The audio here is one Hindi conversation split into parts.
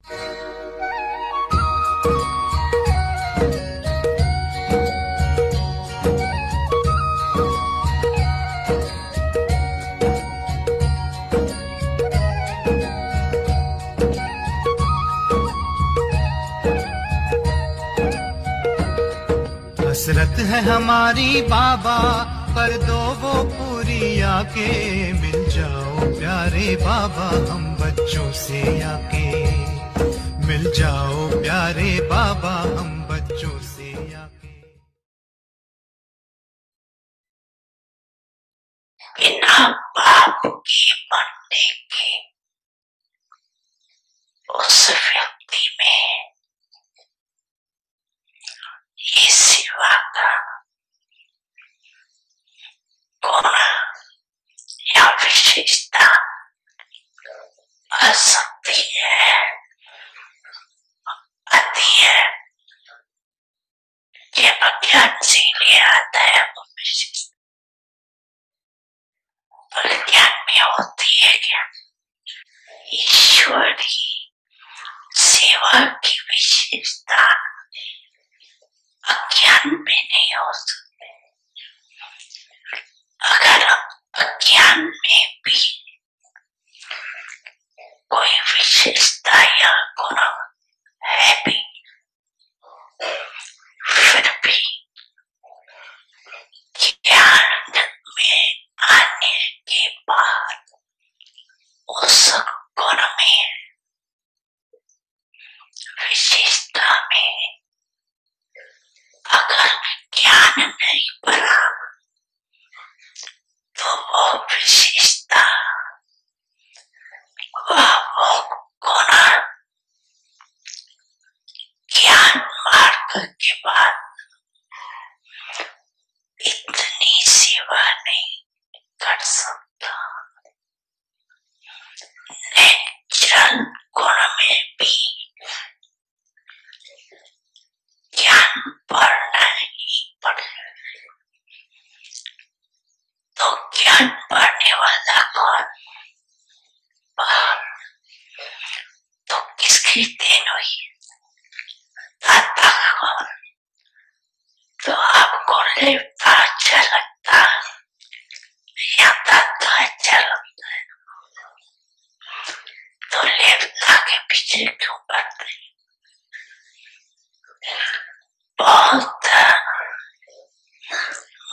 हसरत है हमारी बाबा, कर दो वो पूरी आके। मिल जाओ प्यारे बाबा हम बच्चों से आके। मिल जाओ प्यारे बाबा हम बच्चों से आके। बिना बाप के मरने के उस व्यक्ति में ये सेवा का गुण या विशेषता आ सकती है, आती है। ये अज्ञान से ले आता है वो विशेषता। पर ज्ञान में होती है क्या? ईश्वर की सेवा की विशेषता अज्ञान में नहीं हो सकती। अगर अज्ञान में भी कोई विशेषता या गुण है भी, फिर भी ज्ञान में आने के बाद उस गुण में, विशेषता में अगर ज्ञान नहीं बना तो वो विशेषता, वो गुण ज्ञान मार्ग के बाद इतनी सेवा नहीं कर सकता। नेचुरल गुण में भी ज्ञान बढ़ना ही पड़ेगा। तो ज्ञान बढ़ने वाला कौन? तो किसकी देन हुई? दाता कौन? तो आपको लेता अच्छा लगता या दाता अच्छा लगता है? तो लेवता के पीछे क्यों पड़ते? बहुत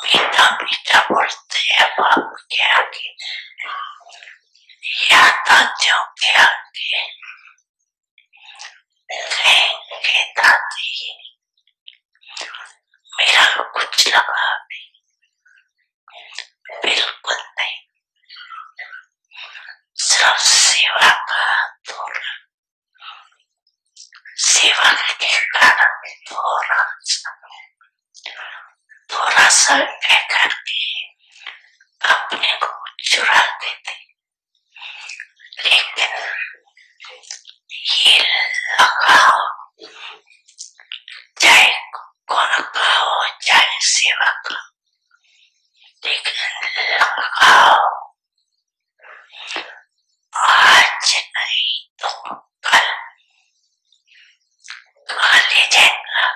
मीठा मीठा बोलते हैं बाप के आगे या दादियों के आगे। कहेंगे दादी मेरा कुछ लगा नहीं, बिल्कुल नहीं। सिर्फ सेवा का थोड़ा, सेवा के कारण थोड़ा सा कह करके अपने को चुरा देते। लेकिन ये लगाओ, चाहे गुण का हो चाहे सेवा का, लेकिन लगाओ आज नहीं तो कल ले जाएगा।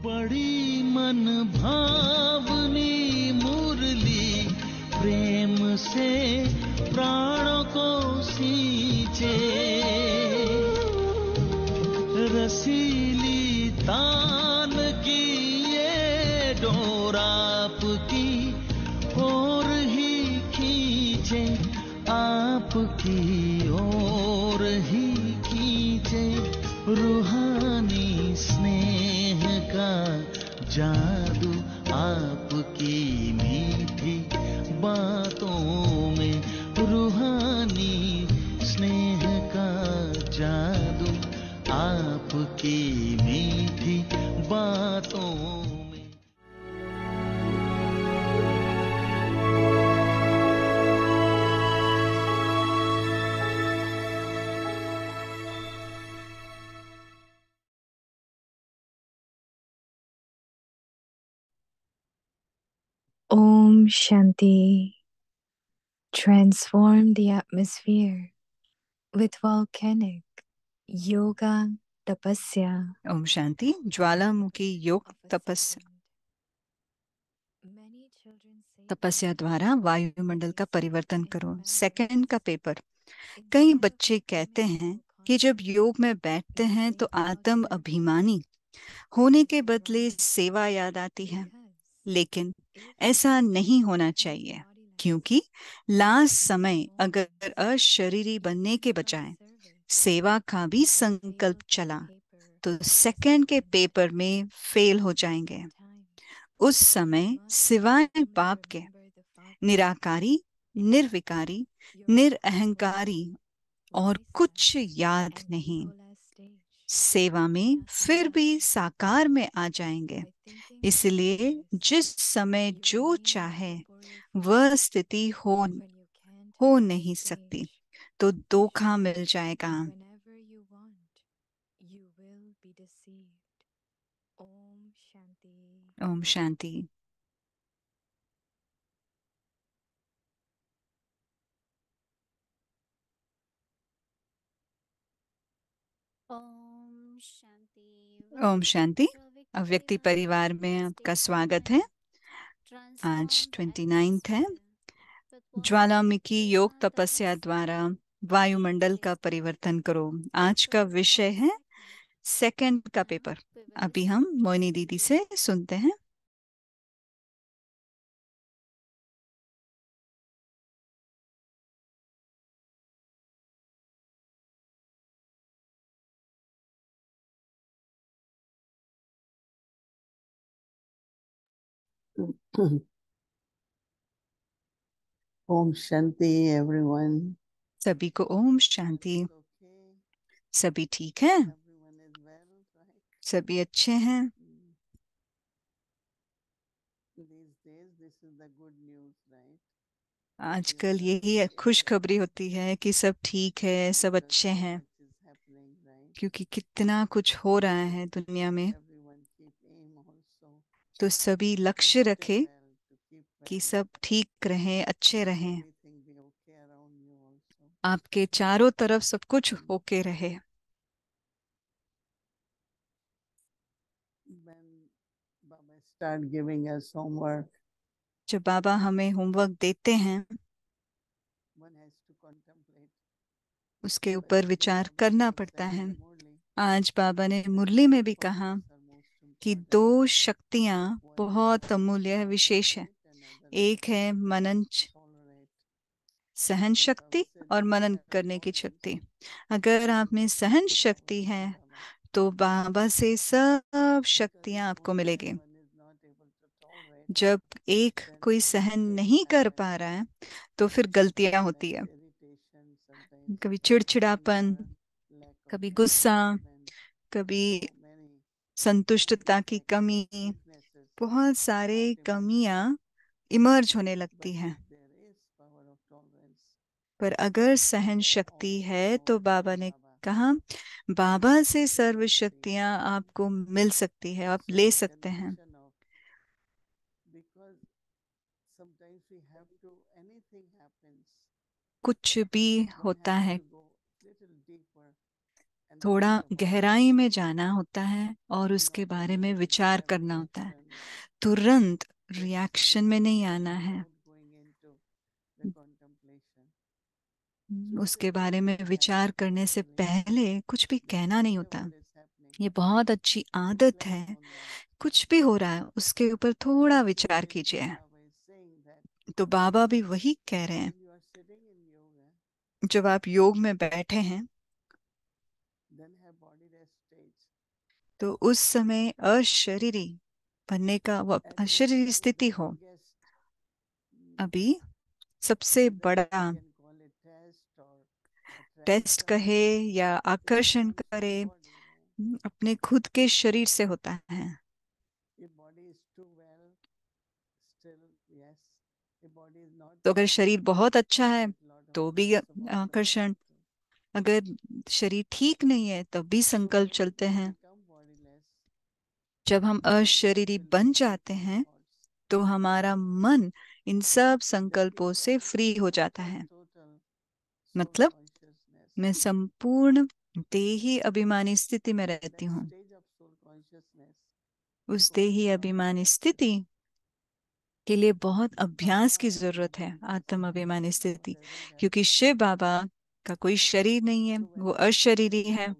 बड़ी मन भावनी मुरली प्रेम से प्राणों को सींचे। रसीली तान की ये डोर आपकी ओर ही खींचे, आपकी ओर ही खींचे। रूहानी स्नेह का जादू आपकी मीठी बातों में, रूहानी स्नेह का जादू आपकी मीठी बातों में। Om Shanti. Transform the atmosphere with volcanic yoga tapasya. Om Shanti. ज्वालामुखी योग तपस्या तपस्या द्वारा वायुमंडल का परिवर्तन करो। सेकंड का पेपर। कई बच्चे कहते हैं कि जब योग में बैठते हैं तो आत्म अभिमानी होने के बदले सेवा याद आती है, लेकिन ऐसा नहीं होना चाहिए, क्योंकि लास्ट समय अगर अशरीरी बनने के बजाय सेवा का भी संकल्प चला तो सेकंड के पेपर में फेल हो जाएंगे। उस समय सिवाय बाप के निराकारी, निर्विकारी, निरअहंकारी और कुछ याद नहीं। सेवा में फिर भी साकार में आ जाएंगे। इसलिए जिस समय जो चाहे वह स्थिति हो नहीं सकती, तो धोखा मिल जाएगा। ओम शांति। ओम शांति। ओम शांति। अव्यक्ति परिवार में आपका स्वागत है। आज 29 है। ज्वालामुखी योग तपस्या द्वारा वायुमंडल का परिवर्तन करो। आज का विषय है सेकंड का पेपर। अभी हम मोहिनी दीदी से सुनते हैं। Om Shanti, everyone. सभी को ओम शांति। सभी ठीक है? Everyone is well, right? सभी अच्छे हैं? These days, this is the good news, right? आजकल यही खुशखबरी होती है कि सब ठीक है, सब अच्छे हैं, Much is happening, right? क्योंकि कितना कुछ हो रहा है दुनिया में। Everyone keep aim also तो सभी to लक्ष्य stay रखे well, to keep कि well. सब ठीक रहें, अच्छे रहें, Everything be okay around you also. आपके चारों तरफ सब कुछ होके रहे। When Baba start giving us homework, जब बाबा हमें होमवर्क देते हैं, one has to contemplate. उसके But ऊपर today विचार Baba करना also पड़ता said in है। the Murli, आज बाबा ने मुरली में भी कहा powers are most कि important. दो शक्तियां One is बहुत अमूल्य है, विशेष है। contemplate, another is एक है मनन tolerate. सहन So शक्ति Baba said और you मनन have करने की tolerance. शक्ति। अगर आप में सहन शक्ति है तो बाबा से सब शक्तियां आपको मिलेगी। जब एक कोई सहन नहीं कर पा रहा है तो फिर गलतियां होती है। कभी चिड़चिड़ापन, कभी गुस्सा, कभी संतुष्टता की कमी, बहुत सारे कमियां इमर्ज होने लगती हैं। पर अगर सहन शक्ति है तो बाबा ने कहा बाबा से सर्व शक्तियां आपको मिल सकती है, आप ले सकते हैं। कुछ भी होता है, थोड़ा गहराई में जाना होता है और उसके बारे में विचार करना होता है। तुरंत रिएक्शन में नहीं आना है, उसके बारे में विचार करने से पहले कुछ भी कहना नहीं होता। ये बहुत अच्छी आदत है। कुछ भी हो रहा है उसके ऊपर थोड़ा विचार कीजिए। तो बाबा भी वही कह रहे हैं, जब आप योग में बैठे हैं तो उस समय अशरीरी बनने का अशरीरी स्थिति हो। अभी सबसे बड़ा टेस्ट कहे या आकर्षण करे अपने खुद के शरीर से होता है। तो अगर शरीर बहुत अच्छा है तो भी आकर्षण, अगर शरीर ठीक नहीं है तब भी संकल्प चलते हैं। जब हम अशरीरी बन जाते हैं तो हमारा मन इन सब संकल्पों से फ्री हो जाता है। मतलब मैं संपूर्ण देही अभिमानी स्थिति में रहती हूँ। उस देही अभिमानी स्थिति के लिए बहुत अभ्यास की जरूरत है, आत्म अभिमानी स्थिति, क्योंकि शिव बाबा का कोई शरीर नहीं है, वो अशरीरी है।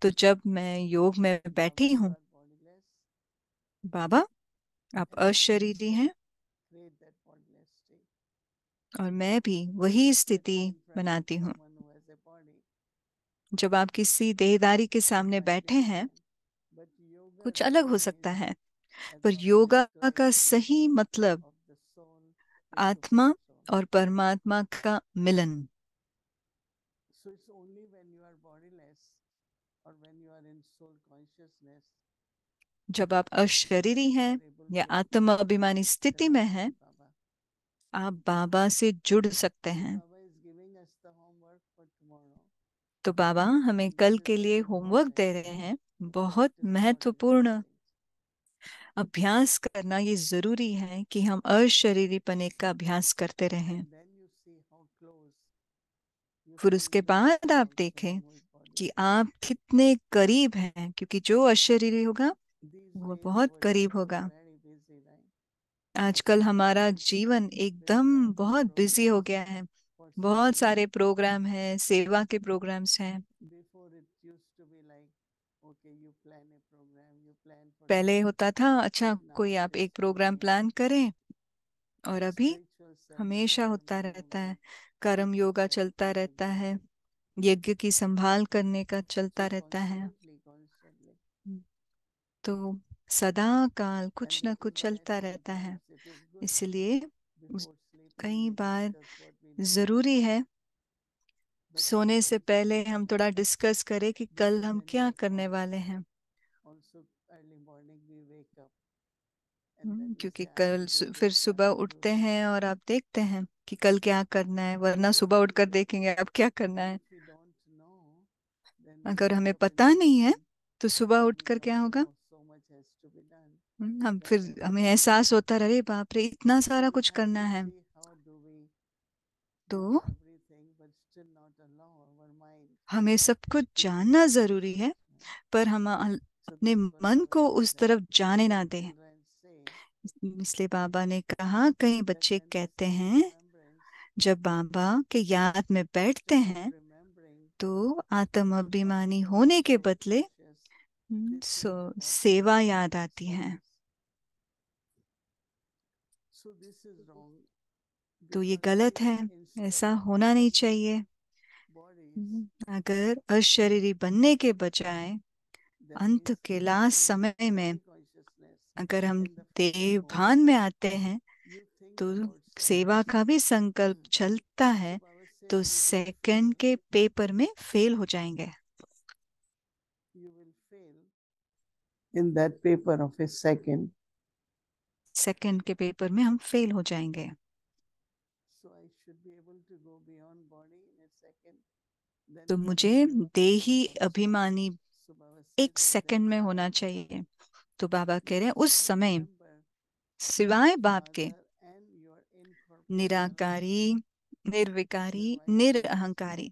तो जब मैं योग में बैठी हूँ, बाबा आप अशरीरी हैं और मैं भी वही स्थिति बनाती हूँ। जब आप किसी देहधारी के सामने बैठे हैं, कुछ अलग हो सकता है, पर योगा का सही मतलब आत्मा और परमात्मा का मिलन। जब आप अशरीरी हैं या आत्म अभिमानी स्थिति में हैं, आप बाबा से जुड़ सकते हैं। तो बाबा हमें कल के लिए होमवर्क दे रहे हैं, बहुत महत्वपूर्ण अभ्यास करना ये जरूरी है कि हम अशरीरी पने का अभ्यास करते रहें। फिर उसके बाद आप देखें कि आप कितने करीब हैं, क्योंकि जो अशरीरी होगा वो बहुत करीब होगा। आजकल हमारा जीवन एकदम बहुत बिजी हो गया है, बहुत सारे प्रोग्राम हैं, सेवा के प्रोग्राम्स हैं। पहले होता था अच्छा कोई आप एक प्रोग्राम प्लान करें, और अभी हमेशा होता रहता है, कर्म योगा चलता रहता है, यज्ञ की संभाल करने का चलता रहता है। तो सदा काल कुछ ना कुछ चलता रहता है। इसलिए कई बार जरूरी है सोने से पहले हम थोड़ा डिस्कस करें कि कल हम क्या करने वाले हैं। क्योंकि कल फिर सुबह उठते हैं और आप देखते हैं कि कल क्या करना है, वरना सुबह उठकर देखेंगे अब क्या करना है। अगर हमें पता नहीं है तो सुबह उठकर क्या होगा, हम फिर हमें एहसास होता रहे बाप रे इतना सारा कुछ करना है। तो हमें सब कुछ जानना जरूरी है, पर हम अपने मन को उस तरफ जाने ना दें। इसलिए बाबा ने कहा, कई बच्चे कहते हैं जब बाबा के याद में बैठते हैं तो आत्म अभिमानी होने के बदले सेवा याद आती है। तो ये गलत है, ऐसा होना नहीं चाहिए। अगर अशरीरी बनने के बजाय अंत के लास्ट समय में अगर हम देव भान में आते हैं तो सेवा का भी संकल्प चलता है, तो सेकंड के पेपर में फेल हो जाएंगे। In that paper of a second. Second के पेपर में हम फेल हो जाएंगे। तो मुझे देही अभिमानी एक सेकंड में होना चाहिए। तो बाबा कह रहे हैं उस समय सिवाय बाप के निराकारी, निर्विकारी, निरअहंकारी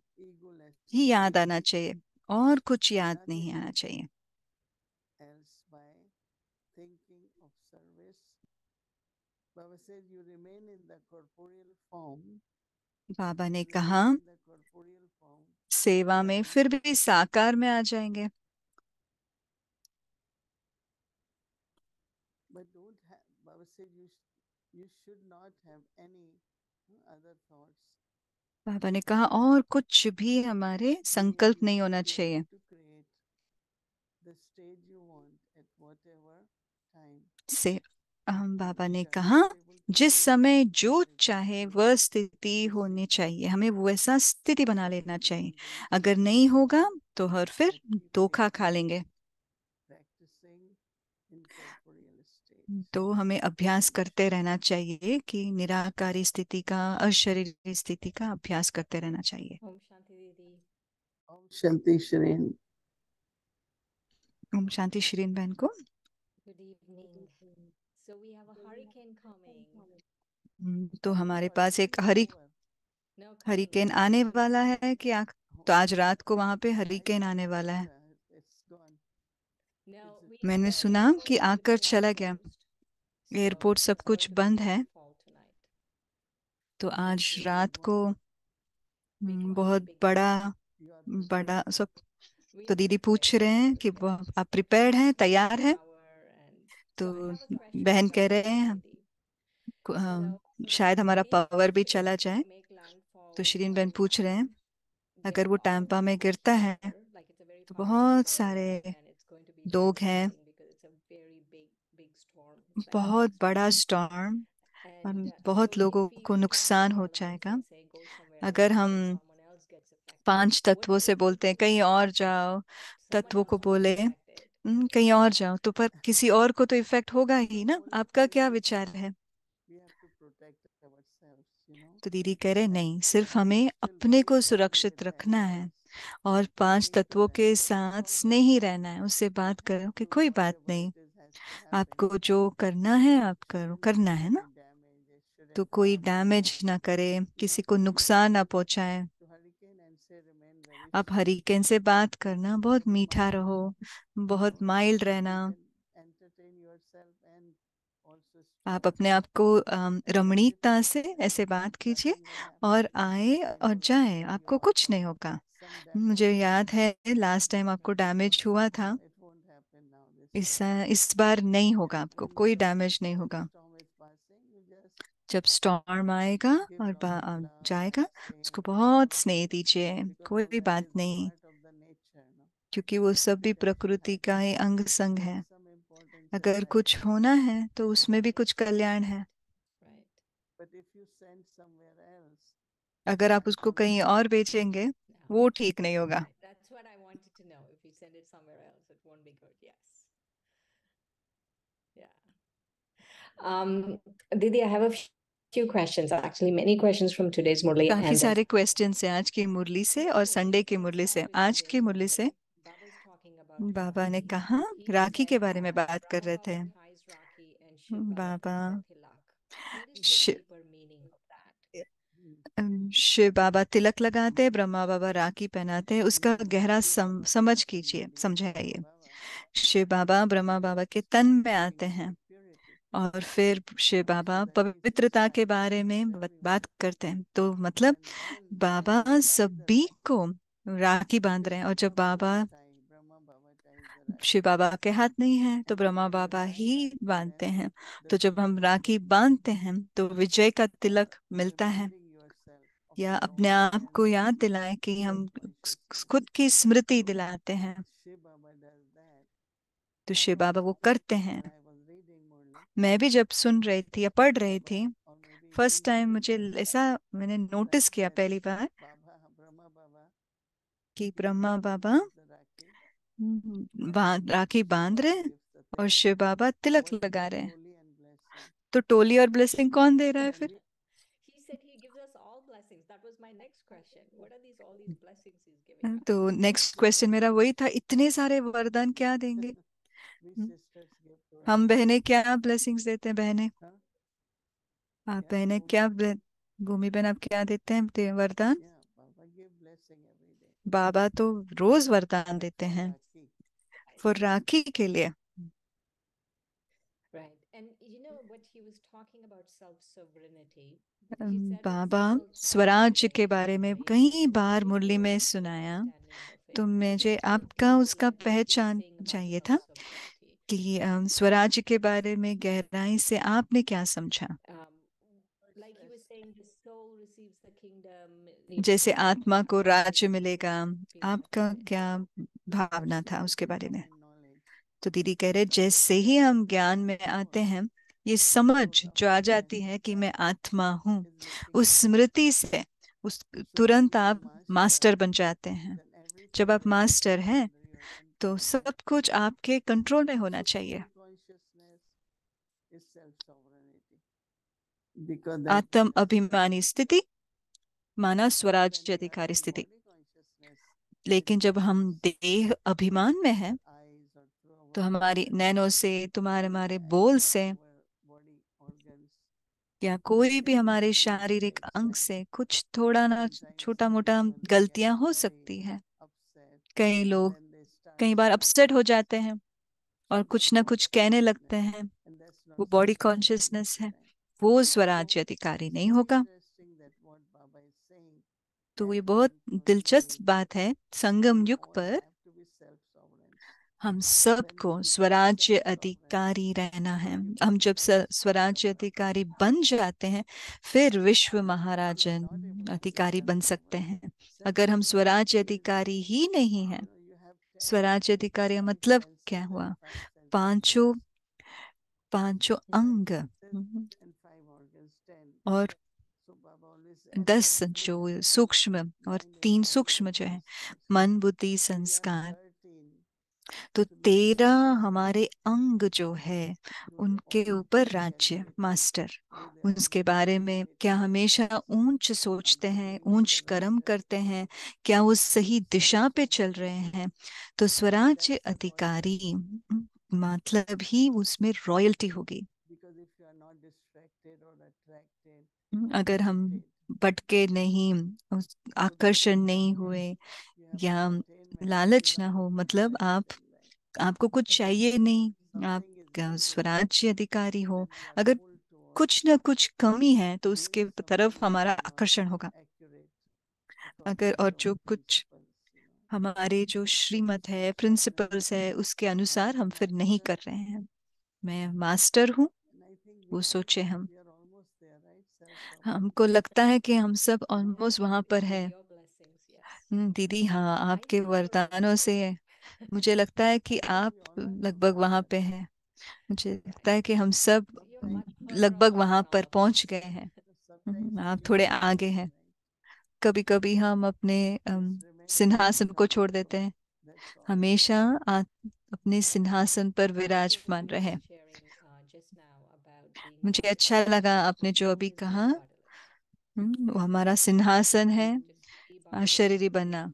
ही याद आना चाहिए, और कुछ याद नहीं आना चाहिए। बाबा ने कहा सेवा में फिर भी साकार में आ जाएंगे। बाबा ने कहा और कुछ भी हमारे संकल्प नहीं होना चाहिए। से हम बाबा ने कहा जिस समय जो चाहे वह स्थिति होनी चाहिए, हमें वैसा स्थिति बना लेना चाहिए। अगर नहीं होगा तो हर फिर धोखा खा लेंगे। तो हमें अभ्यास करते रहना चाहिए कि निराकारी स्थिति का, अशरीरी स्थिति का अभ्यास करते रहना चाहिए। ओम शांति दीदी। Om Shanti Shireen. Om Shanti श्रीन बहन को। Good evening. So we have a hurricane coming. तो हमारे पास एक हरिकेन आने वाला है कि तो आज रात को वहां पे हरिकेन आने वाला है। मैंने सुना कि आकर चला गया, एयरपोर्ट सब कुछ बंद है। तो आज रात को बहुत बड़ा बड़ा सब। तो दीदी पूछ रहे हैं कि आप प्रिपेयर्ड हैं, तैयार हैं? तो बहन कह रहे हैं शायद हमारा पावर भी चला जाए। तो शिरीन बहन पूछ रहे हैं अगर वो टैंपा में गिरता है तो बहुत सारे लोग हैं, बहुत बड़ा स्टॉर्म, बहुत लोगों को नुकसान हो जाएगा। अगर हम 5 तत्वों से बोलते हैं कहीं और जाओ, तत्वों को बोले कहीं और जाओ, तो पर किसी और को तो इफेक्ट होगा ही ना। आपका क्या विचार है? तो दीदी कह रहे नहीं, सिर्फ हमें अपने को सुरक्षित रखना है और 5 तत्वों के साथ स्नेही रहना है। उससे बात करो कि कोई बात नहीं, आपको जो करना है आप करो, करना है ना। तो कोई डैमेज ना करे, किसी को नुकसान ना पहुंचाए। आप हरिकेन से बात करना, बहुत मीठा रहो, बहुत माइल्ड रहना। आप अपने आप को रमणीकता से ऐसे बात कीजिए और आए और जाए, आपको कुछ नहीं होगा। मुझे याद है लास्ट टाइम आपको डैमेज हुआ था, इस बार नहीं होगा, आपको कोई डैमेज नहीं होगा। जब स्टॉर्म आएगा और जाएगा, उसको बहुत स्नेह दीजिए, कोई बात नहीं, क्योंकि वो सब भी प्रकृति का ही अंग संग है। अगर कुछ होना है तो उसमें भी कुछ कल्याण है। अगर आप उसको कहीं और बेचेंगे वो ठीक नहीं होगा। Didi, I have a few questions, actually, many questions from today's Murli. काफी And सारे क्वेश्चंस हैं आज की मुरली से और संडे की मुरली से। आज की मुरली से बाबा ने कहा, राखी के बारे में बात कर रहे थे। बाबा शि- शिव बाबा तिलक लगाते हैं, ब्रह्मा बाबा राखी पहनाते हैं। उसका गहरा समझ कीजिए, समझाइए। शिव बाबा ब्रह्मा बाबा के तन में आते हैं और फिर शिव बाबा पवित्रता के बारे में बात करते हैं। तो मतलब बाबा सभी को राखी बांध रहे हैं। और जब बाबा, शिव बाबा के हाथ नहीं है तो ब्रह्मा बाबा ही बांधते हैं। तो जब हम राखी बांधते हैं तो विजय का तिलक मिलता है, या अपने आप को याद दिलाएं कि हम खुद की स्मृति दिलाते हैं। तो शिव बाबा वो करते हैं। मैं भी जब सुन रही थी या पढ़ रही थी, फर्स्ट टाइम मुझे ऐसा मैंने नोटिस किया पहली बार कि ब्रह्मा बाबा राखी बांध रहे हैं और शिव बाबा तिलक लगा रहे हैं। तो टोली और ब्लेसिंग कौन दे रहा है फिर? तो नेक्स्ट क्वेश्चन मेरा वही था, इतने सारे वरदान क्या देंगे? हम बहनें क्या ब्लेसिंग्स देते हैं? बहनें, आप बहनें क्या भूमि बहन आप क्या देते हैं वरदान? बाबा तो रोज वरदान देते हैं वो राखी के लिए। बाबा स्वराज्य के बारे में कई बार मुरली में सुनाया, तो मुझे आपका उसका पहचान चाहिए था कि स्वराज्य के बारे में गहराई से आपने क्या समझा। जैसे आत्मा को राज्य मिलेगा, आपका क्या भावना था उसके बारे में? तो दीदी कह रहे जैसे ही हम ज्ञान में आते हैं, ये समझ जो आ जाती है कि मैं आत्मा हूँ, उस स्मृति से उस तुरंत आप मास्टर बन जाते हैं। जब आप मास्टर हैं तो सब कुछ आपके कंट्रोल में होना चाहिए। आत्म अभिमानी स्थिति माना स्वराज्य अधिकारी स्थिति। लेकिन जब हम देह अभिमान में हैं तो हमारी नैनों से, तुम्हारे हमारे बोल से या कोई भी हमारे शारीरिक अंग से कुछ थोड़ा ना छोटा मोटा गलतियां हो सकती है। कई लोग कई बार अपसेट हो जाते हैं और कुछ ना कुछ कहने लगते हैं, वो बॉडी कॉन्शियसनेस है, वो स्वराज्य अधिकारी नहीं होगा। तो ये बहुत दिलचस्प बात है, संगम युग पर हम सबको स्वराज्य अधिकारी रहना है। हम जब स्वराज्य अधिकारी बन जाते हैं, फिर विश्व महाराजन अधिकारी बन सकते हैं। अगर हम स्वराज्य अधिकारी ही नहीं हैं, स्वराज्य अधिकारी का मतलब क्या हुआ? पांचों पांचों अंग और 10 जो सूक्ष्म और 3 सूक्ष्म जो है, मन बुद्धि संस्कार, तो 13 हमारे अंग जो है उनके ऊपर राज्य मास्टर। उसके बारे में क्या हमेशा ऊंच सोचते हैं, ऊंच कर्म करते हैं, क्या वो सही दिशा पे चल रहे हैं? तो स्वराज्य अधिकारी मतलब ही उसमें रॉयल्टी होगी। अगर हम भटके नहीं, आकर्षण नहीं हुए, या लालच ना हो, मतलब आपको कुछ चाहिए नहीं, आप स्वराज्य अधिकारी हो। अगर कुछ ना कुछ कमी है तो उसके तरफ हमारा आकर्षण होगा। अगर और जो कुछ हमारे जो श्रीमत है, प्रिंसिपल्स है, उसके अनुसार हम फिर नहीं कर रहे हैं, मैं मास्टर हूँ, वो सोचे हम। हमको लगता है कि हम सब ऑलमोस्ट वहां पर है। दीदी, हाँ, आपके वरदानों से मुझे लगता है कि आप लगभग वहां पे हैं। मुझे लगता है कि हम सब लगभग वहां पर पहुंच गए हैं। आप थोड़े आगे हैं। कभी कभी हम अपने सिंहासन को छोड़ देते हैं। हमेशा आप अपने सिंहासन पर विराजमान रहे। मुझे अच्छा लगा आपने जो अभी कहा। वो हमारा सिंहासन है, अशरीरी बनना।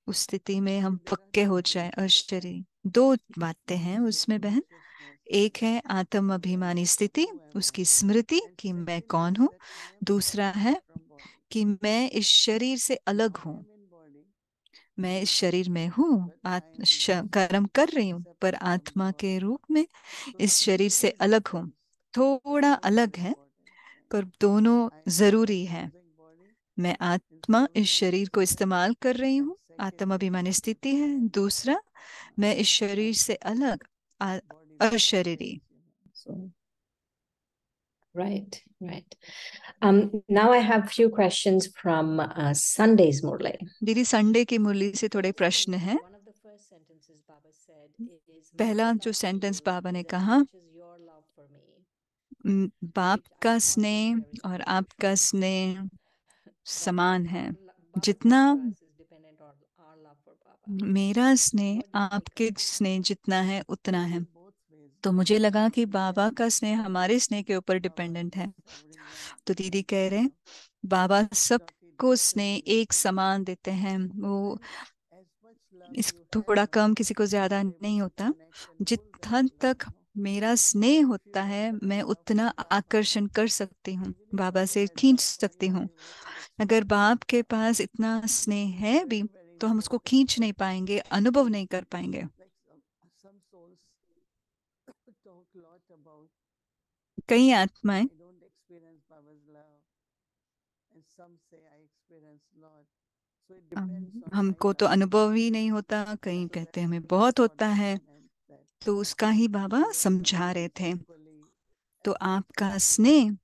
उस स्थिति में हम पक्के हो जाए अशरीरी। दो बातें हैं उसमें बहन। एक है आत्म अभिमानी स्थिति, उसकी स्मृति कि मैं कौन हूँ। दूसरा है कि मैं इस शरीर से अलग हूँ। मैं इस शरीर में हूँ, कर्म कर रही हूँ, पर आत्मा के रूप में इस शरीर से अलग हूँ। थोड़ा अलग है, पर दोनों जरूरी है। मैं आत्मा इस शरीर को इस्तेमाल कर रही हूँ, आत्म अभिमानी स्थिति है। दूसरा, मैं इस शरीर से अलग, अशरीरी। Right, right. Now I have few questions from Sunday's Murli. दीदी, संडे की मुरली से थोड़े प्रश्न हैं। पहला जो सेंटेंस बाबा ने कहा, बाप का स्नेह और आपका स्नेह समान है। जितना मेरा स्नेह आपके स्नेह जितना है उतना है। तो मुझे लगा कि बाबा का स्नेह हमारे स्नेह के ऊपर डिपेंडेंट है। तो दीदी कह रहे हैं बाबा सबको स्नेह एक समान देते हैं। वो इस थोड़ा कम, किसी को ज्यादा नहीं होता। जितना तक मेरा स्नेह होता है, मैं उतना आकर्षण कर सकती हूँ, बाबा से खींच सकती हूँ। अगर बाप के पास इतना स्नेह है भी, तो हम उसको खींच नहीं पाएंगे, अनुभव नहीं कर पाएंगे। कई आत्माएं हमको तो अनुभव ही नहीं होता, कहीं कहते हैं हमें बहुत होता है। तो उसका ही बाबा समझा रहे थे। तो आपका स्नेह,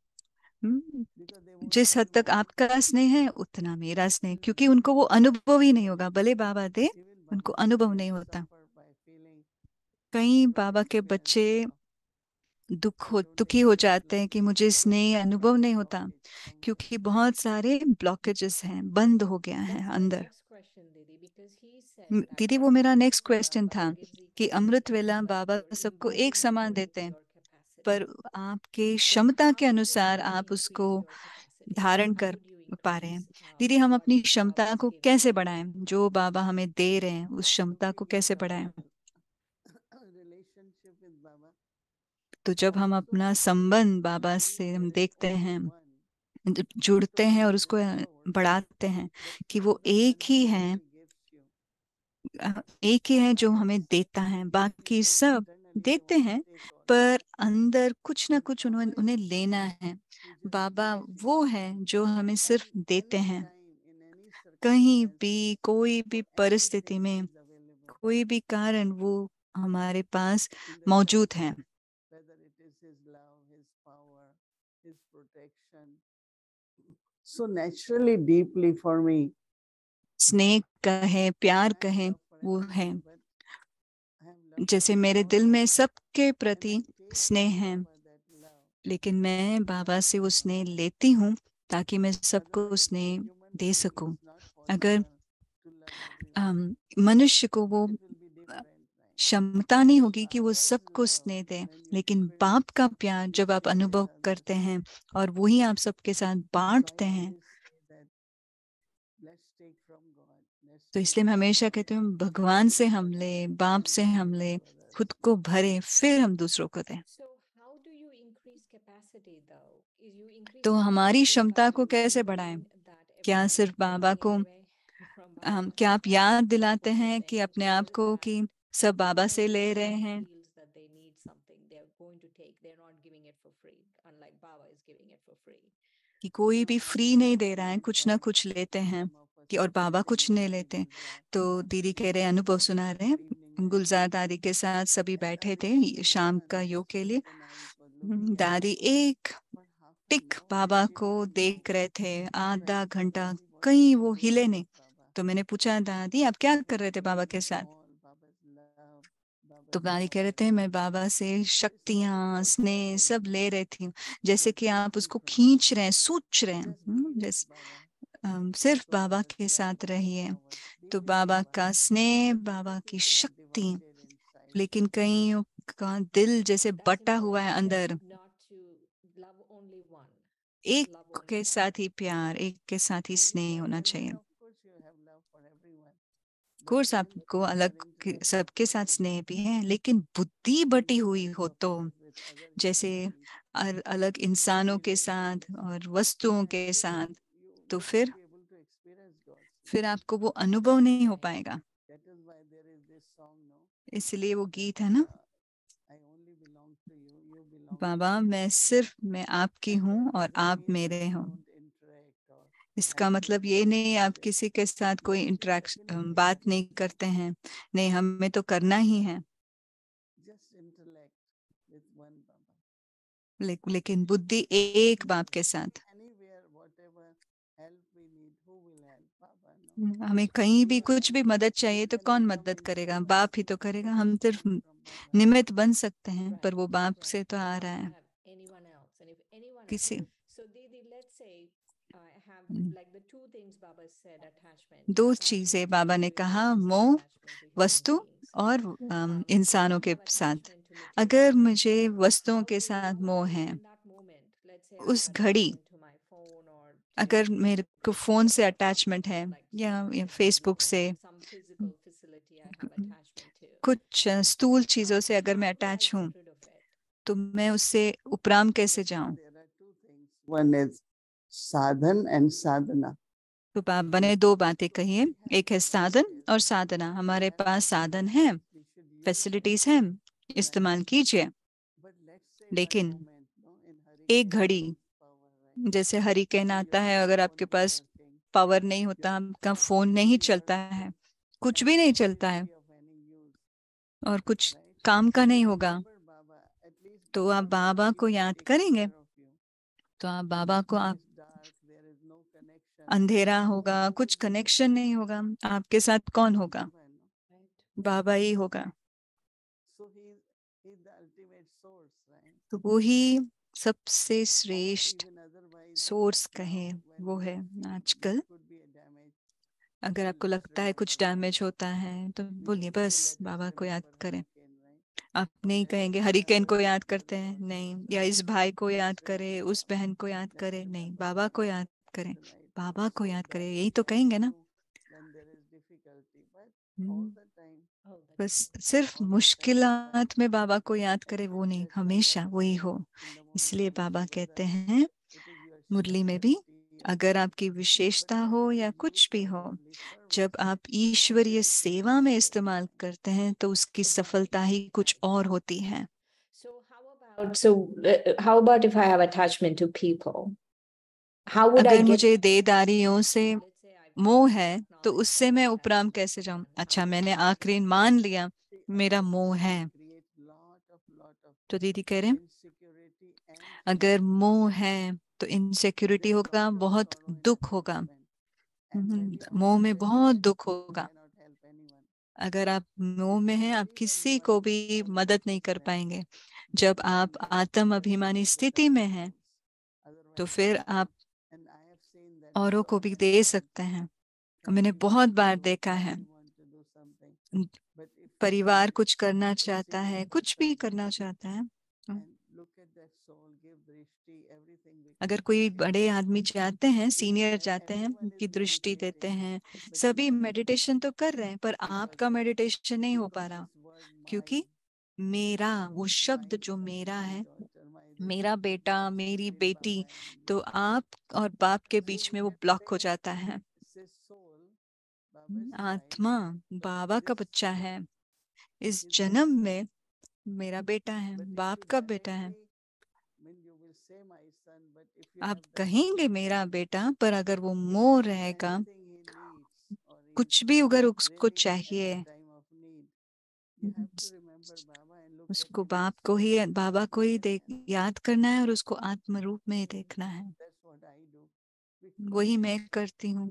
जिस हद तक आपका स्नेह है उतना मेरा स्नेह, क्योंकि उनको वो अनुभव ही नहीं होगा, भले बाबा दे, उनको अनुभव नहीं होता। कई बाबा के बच्चे दुखी हो जाते हैं कि मुझे स्नेह अनुभव नहीं होता, क्योंकि बहुत सारे ब्लॉकेजेस हैं, बंद हो गया है अंदर। दीदी, वो मेरा नेक्स्ट क्वेश्चन था कि अमृत वेला बाबा सबको एक समान देते हैं, पर आपके क्षमता के अनुसार आप उसको धारण कर पा रहे हैं। दीदी, हम अपनी क्षमता को कैसे बढ़ाएं? जो बाबा हमें दे रहे हैं उस क्षमता को कैसे बढ़ाएं? तो जब हम अपना संबंध बाबा से हम देखते हैं, जब जुड़ते हैं और उसको बढ़ाते हैं कि वो एक ही है, एक ही है जो हमें देता है, बाकी सब देते हैं पर अंदर कुछ ना कुछ उन्हें लेना है। बाबा वो है जो हमें सिर्फ देते हैं। कहीं भी कोई भी परिस्थिति में कोई भी कारण वो हमारे पास मौजूद है। whether it is his love, his power, his protection. So naturally, deeply for me, स्नेह कहें, प्यार I have कहें, love for वो है। everyone, but I have love जैसे for मेरे more दिल में Baba. सबके And प्रति I take स्नेह from है, Baba that love. लेकिन मैं बाबा से वो स्नेह लेती हूँ ताकि मैं सबको Otherwise, स्नेह human दे being सकूं। is not अगर possible to love everyone. मनुष्य को वो It will be different, right? क्षमता नहीं होगी कि वो Baba's सबको love, स्नेह दे, when you लेकिन experience बाप का it, प्यार you जब आप share अनुभव with others. करते हैं और वही आप सबके साथ So बांटते I हैं, always say that let's take from God. Let's तो take इसलिए मैं from हमेशा Baba. कहती हूँ भगवान से Give हम first ले, and बाप then से we हम give ले, to others. खुद को भरे, फिर हम दूसरों को दें। So how do you increase capacity though? Is you increase तो हमारी capacity क्षमता by को कैसे बढ़ाएं? believing that क्या everyone सिर्फ is बाबा taking को anyway from Baba? क्या आप याद दिलाते What you're हैं कि saying. अपने So आप को that कि सब बाबा से whenever ले रहे someone हैं? feels that they need something, they're going to take. They're not giving it for free, unlike Baba is giving it for free. कि कोई No, भी I फ्री have नहीं दे रहा है, experienced कुछ ना that कुछ लेते हैं some of us कि और बाबा कुछ नहीं sitting लेते। in Gulzar तो दीदी कह रहे अनुभव सुना रहे हैं, evening गुलजार meditation. दादी के साथ सभी At बैठे times थे we would शाम run का and योग just के लिए। close an eyes or looking at दादी Baba एक for half tick an hour Baba she को didn't देख move. रहे थे, I आधा went, घंटा, Dadi, what कहीं were you वो doing हिले नहीं। with Baba? तो मैंने पूछा दादी आप क्या कर रहे थे बाबा के Everything साथ? small, Baba's love, तो Baba's दादी कह रहे थे power. मैं बाबा से So it's like शक्तियां, स्नेह whatever सब ले रही थी, जैसे you're कि आप taking उसको from खींच Baba, रहे हैं, सूच रहे हैं। just be with जैसे Baba. सिर्फ So बाबा Baba's के love, साथ रहिए, Baba's power. Be तो with बाबा Baba. का स्नेह, But many बाबा की people are शक्ति। divided inside. लेकिन कईयों का दिल जैसे That's बटा हुआ है important अंदर, not to love only one. एक Love only के one. साथ ही प्यार, एक के साथ ही And you स्नेह have, होना and चाहिए। then of course you have love for everyone. But course when आपको you अलग are intellectually सबके साथ स्नेह भी है, लेकिन बुद्धि you बटी become हुई हो तो, close with other जैसे human beings. अलग You इंसानों के experience साथ God's और love. वस्तुओं के Naturally, साथ, तो you फिर won't be able to experience God's love. फिर आपको वो अनुभव नहीं हो पाएगा। That is why there is this song, no? इसलिए वो गीत है ना, I only belong to you, you belong to Baba me. मैं आपकी And हूँ that और doesn't आप mean that मेरे you हो। don't interact or इसका have मतलब ये physical नहीं आप interaction. किसी के साथ कोई Yes, you इंटरेक्शन definitely बात have. नहीं करते हैं, नहीं हमें तो करना ही है। Just intellect with one Baba. लेकिन बुद्धि एक बाप के साथ। Anywhere, whatever help we need, who will help? Baba, no? हमें कहीं भी Anyone कुछ भी else मदद चाहिए तो can कौन become मदद करेगा? instrument, बाप ही तो करेगा। but हम it's सिर्फ coming from Baba. निमित्त बन सकते हैं, पर Right, वो बाप right. से तो आ Not रहा है। have anyone else. And if anyone else. किसी So Didi, let's say I have like the two things Baba said, attachment. दो Attachment चीजें to बाबा ने material कहा, things and मोह, attachment to human वस्तु beings. और इंसानों If I के have साथ। attachment to material अगर things, मुझे वस्तुओं how के do साथ you, मोह है, in that moment, let's say I have उस घड़ी attachment to my phone or to अगर मेरे को फोन से अटैचमेंट है like या social फेसबुक media से, or some physical facility I have attachment to, कुछ स्थूल चीजों से अगर मैं how do I अटैच हूँ, get rid of it? तो मैं उससे उपराम कैसे जाऊं? There are two things. One is sadhan and sadhana. तो बाबा ने दो बातें कही है, एक है साधन और साधना। हमारे पास साधन है, फैसिलिटीज हैं, इस्तेमाल कीजिए। But let's say लेकिन one moment, no, in एक hurricane घड़ी, there is power, right? जैसे हरिकेन And आता your है, अगर phone आपके is पास working, पावर नहीं होता, your आपका clock फोन is नहीं still चलता working, है, कुछ and भी नहीं power चलता will है be of any use, और कुछ right? काम का So नहीं you होगा, remember Baba, at least तो आप Baba will बाबा be को there याद taking करेंगे। care of you. तो आप बाबा को, It आप is dark, there is no connection. अंधेरा होगा, Who कुछ will be कनेक्शन there? नहीं होगा, आपके साथ कौन होगा? Baba, no? बाबा ही होगा। So he's the ultimate source, right? तो वो ही सबसे Or श्रेष्ठ even otherwise, सोर्स now कहें when वो we है। feel आजकल there could be a damage, अगर so आपको let's लगता है कुछ remember Baba. डैमेज होता है तो We बोलिए won't say बस let us बाबा को याद remember करें। hurricane, right? आप Or नहीं let us कहेंगे remember हरिकेन को our याद करते brother हैं, or नहीं, sister. या इस भाई को Let's याद करें, remember उस Baba. बहन को याद Let's करें, नहीं, remember बाबा को Baba, याद करें, right? बाबा को So याद that करें, will यही तो help कहेंगे ना। you when there is difficulty. But all the time बस सिर्फ मुश्किलात में बाबा को याद करे वो नहीं, हमेशा वही हो। इसलिए बाबा कहते हैं मुरली में भी, अगर आपकी विशेषता हो या कुछ भी हो, जब आप ईश्वरीय सेवा में इस्तेमाल करते हैं तो उसकी सफलता ही कुछ और होती है। How about if I have attachment to people? How would I अगर get? मुझे देदारियों से मोह है तो उससे मैं उपराम कैसे जाऊं? अच्छा, मैंने आखिरी मान लिया मेरा मोह है, तो दीदी कह रहे हैं अगर मोह है तो इनसिक्योरिटी होगा, बहुत दुख होगा। मोह में बहुत दुख होगा। अगर आप मोह में हैं, आप किसी को भी मदद नहीं कर पाएंगे। जब आप आत्म अभिमानी स्थिति में हैं तो फिर आप औरों को भी दे सकते हैं। मैंने बहुत बार देखा है, परिवार कुछ करना चाहता है, कुछ भी करना चाहता है, अगर कोई बड़े आदमी जाते हैं, सीनियर जाते हैं, उनकी दृष्टि देते हैं, सभी मेडिटेशन तो कर रहे हैं, पर आपका मेडिटेशन नहीं हो पा रहा, क्योंकि मेरा, वो शब्द जो मेरा है, मेरा बेटा, मेरी बेटी, तो आप और बाप के बीच में वो ब्लॉक हो जाता है। आत्मा बाबा का बच्चा है, इस जन्म में मेरा बेटा है, बाप का बेटा है। आप कहेंगे मेरा बेटा, पर अगर वो मोह रहेगा, कुछ भी अगर उसको चाहिए, उसको बाप को ही, बाबा को ही याद करना है और उसको आत्म रूप में ही देखना है। वही मैं करती हूँ,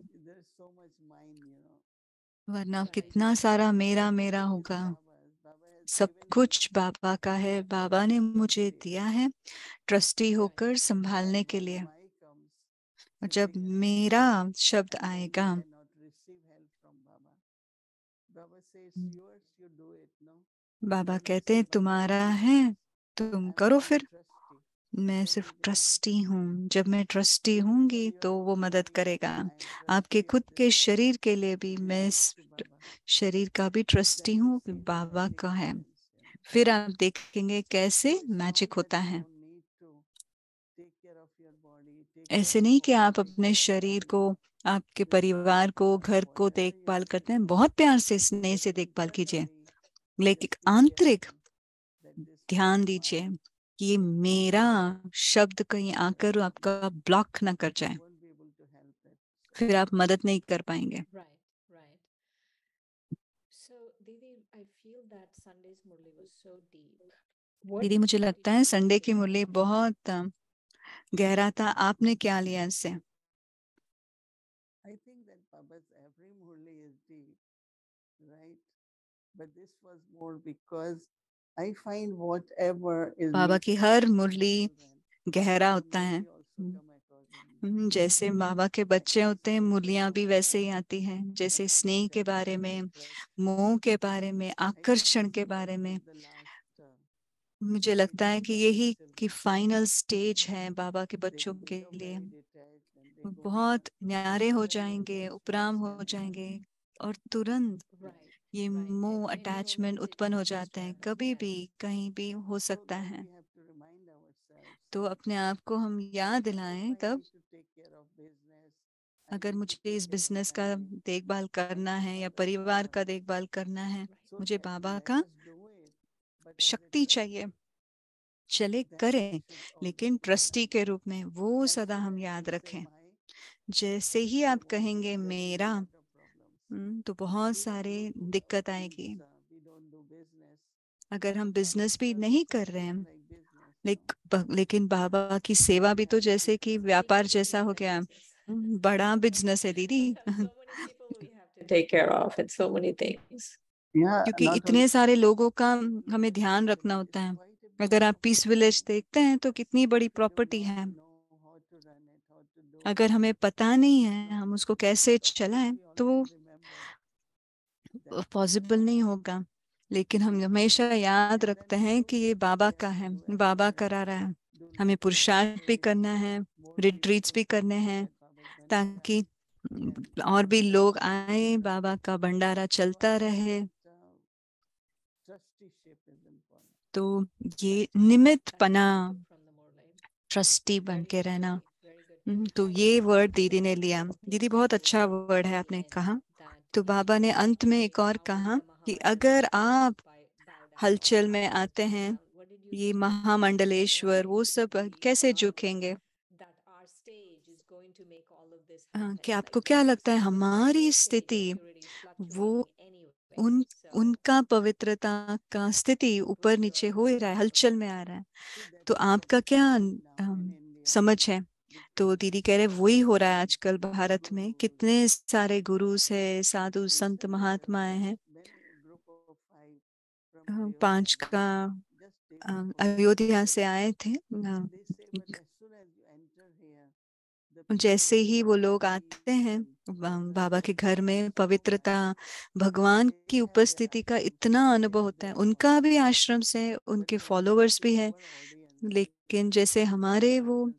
वरना कितना सारा मेरा मेरा होगा। सब कुछ बाबा का है, बाबा ने मुझे दिया है ट्रस्टी होकर संभालने के लिए। और जब मेरा शब्द आएगा, बाबा कहते हैं तुम्हारा है, तुम करो फिर। मैं सिर्फ ट्रस्टी हूँ। जब मैं ट्रस्टी होंगी तो वो मदद करेगा। आपके खुद के शरीर के लिए भी मैं इस शरीर का भी ट्रस्टी हूँ, बाबा का है। फिर आप देखेंगे कैसे मैजिक होता है। ऐसे नहीं कि आप अपने शरीर को, आपके परिवार को, घर को देखभाल करते हैं, बहुत प्यार से, स्नेह से देखभाल कीजिए, लेकिन आंतरिक ध्यान दीजिए कि ये मेरा शब्द कहीं आकर आपका ब्लॉक ना कर जाए, फिर आप मदद नहीं कर पाएंगे। दीदी, मुझे लगता है संडे की मुरली बहुत गहरा था। आपने क्या लिया इससे? बाबा की हर मुरली गहरा होता है। जैसे बाबा के बच्चे होते हैं, मुरलियां भी वैसे ही आती हैं, जैसे स्नेह के बारे में, मोह के बारे में, आकर्षण के बारे में। मुझे लगता है कि यही की फाइनल स्टेज है बाबा के बच्चों के लिए। बहुत न्यारे हो जाएंगे, उपराम हो जाएंगे, और तुरंत ये मोह, अटैचमेंट उत्पन्न हो जाते हैं, कभी भी कहीं भी हो सकता है। तो अपने आप को हम याद दिलाएं तब, अगर मुझे इस बिजनेस का देखभाल करना है या परिवार का देखभाल करना है, मुझे बाबा का शक्ति चाहिए, चले करें, लेकिन ट्रस्टी के रूप में। वो सदा हम याद रखें। जैसे ही आप कहेंगे मेरा, तो बहुत सारे दिक्कत आएगी। अगर हम बिजनेस भी नहीं कर रहे हैं, लेकिन बाबा की सेवा भी तो जैसे कि व्यापार जैसा हो गया, बड़ा बिजनेस है दीदी। Take care of and so many things. क्योंकि इतने सारे लोगों का हमें ध्यान रखना होता है। अगर आप पीस विलेज देखते हैं तो कितनी बड़ी प्रॉपर्टी है। अगर हमें पता नहीं है हम उसको कैसे चलाएं तो पॉसिबल नहीं होगा। लेकिन हम हमेशा याद रखते हैं कि ये बाबा का है, बाबा करा रहा है। हमें पुरुषार्थ भी करना है, रिट्रीट्स भी करने हैं, ताकि और भी लोग आए, बाबा का भंडारा चलता रहे। तो ये निमित्तपना, ट्रस्टी बन के रहना, तो ये वर्ड दीदी ने लिया। दीदी बहुत अच्छा वर्ड है आपने कहा। तो बाबा ने अंत में एक और कहा कि अगर आप हलचल में आते हैं, ये महामंडलेश्वर वो सब कैसे झुकेंगे? कि आपको क्या लगता है हमारी स्थिति, वो उनका पवित्रता का स्थिति ऊपर नीचे हो ही रहा है, हलचल में आ रहा है, तो आपका क्या समझ है? तो दीदी कह रहे वही हो रहा है आजकल भारत में। कितने सारे गुरुस है, साधु संत महात्माएं हैं। 5 का अयोध्या से आए थे। जैसे ही वो लोग आते हैं बाबा के घर में, पवित्रता, भगवान की उपस्थिति का इतना अनुभव होता है। उनका भी आश्रम से उनके फॉलोअर्स भी हैं, लेकिन जैसे हमारे वो